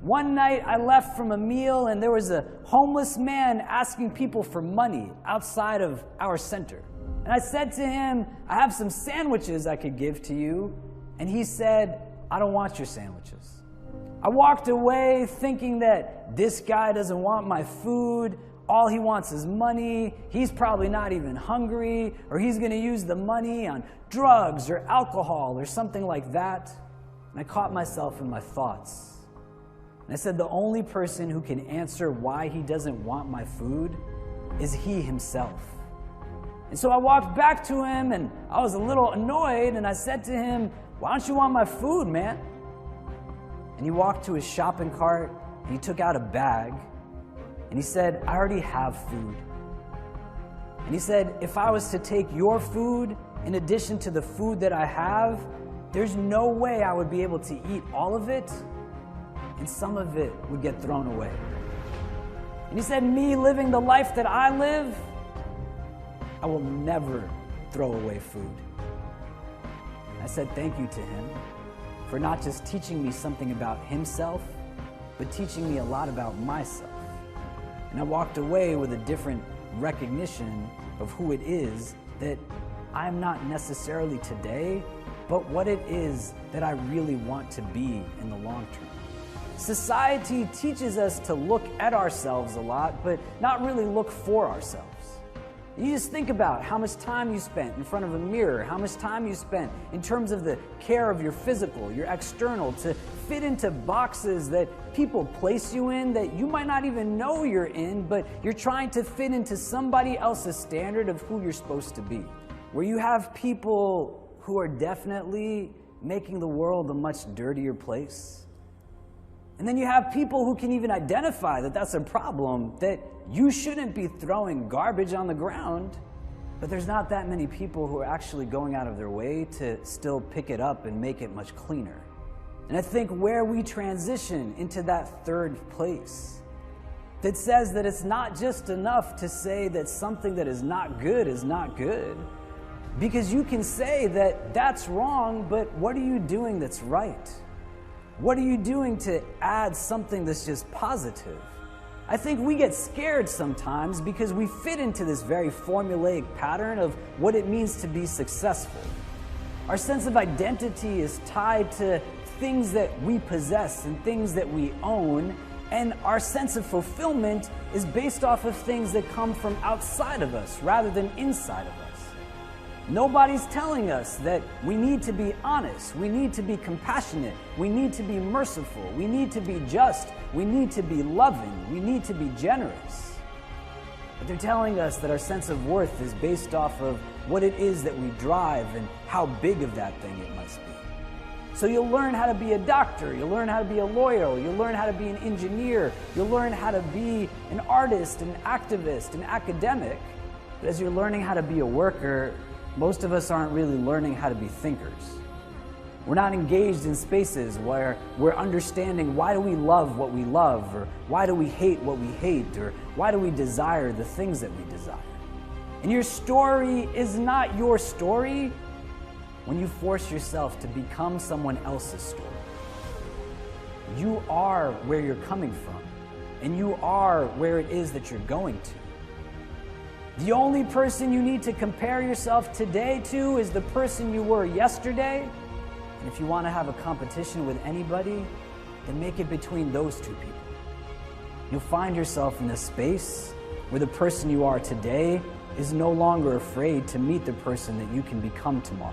One night I left from a meal and there was a homeless man asking people for money outside of our center. And I said to him, I have some sandwiches I could give to you. And he said, I don't want your sandwiches. I walked away thinking that this guy doesn't want my food. All he wants is money. He's probably not even hungry, or he's going to use the money on drugs or alcohol or something like that. And I caught myself in my thoughts. And I said, the only person who can answer why he doesn't want my food is he himself. And so I walked back to him and I was a little annoyed and I said to him, why don't you want my food, man? And he walked to his shopping cart and he took out a bag and he said, I already have food. And he said, if I was to take your food in addition to the food that I have, there's no way I would be able to eat all of it, and some of it would get thrown away. And he said, me living the life that I live, I will never throw away food. I said thank you to him for not just teaching me something about himself, but teaching me a lot about myself. And I walked away with a different recognition of who it is that I'm not necessarily today, but what it is that I really want to be in the long term. Society teaches us to look at ourselves a lot, but not really look for ourselves. You just think about how much time you spent in front of a mirror, how much time you spent in terms of the care of your physical, your external, to fit into boxes that people place you in that you might not even know you're in, but you're trying to fit into somebody else's standard of who you're supposed to be. Where you have people who are definitely making the world a much dirtier place. And then you have people who can even identify that that's a problem, that you shouldn't be throwing garbage on the ground, but there's not that many people who are actually going out of their way to still pick it up and make it much cleaner. And I think where we transition into that third place, that says that it's not just enough to say that something that is not good, because you can say that that's wrong, but what are you doing that's right? What are you doing to add something that's just positive? I think we get scared sometimes because we fit into this very formulaic pattern of what it means to be successful. Our sense of identity is tied to things that we possess and things that we own, and our sense of fulfillment is based off of things that come from outside of us rather than inside of us. Nobody's telling us that we need to be honest, we need to be compassionate, we need to be merciful, we need to be just, we need to be loving, we need to be generous. But they're telling us that our sense of worth is based off of what it is that we drive and how big of that thing it must be. So you'll learn how to be a doctor, you'll learn how to be a lawyer, you'll learn how to be an engineer, you'll learn how to be an artist, an activist, an academic. But as you're learning how to be a worker, most of us aren't really learning how to be thinkers. We're not engaged in spaces where we're understanding why do we love what we love, or why do we hate what we hate, or why do we desire the things that we desire. And your story is not your story when you force yourself to become someone else's story. You are where you're coming from, and you are where it is that you're going to. The only person you need to compare yourself today to is the person you were yesterday. And if you want to have a competition with anybody, then make it between those two people. You'll find yourself in a space where the person you are today is no longer afraid to meet the person that you can become tomorrow.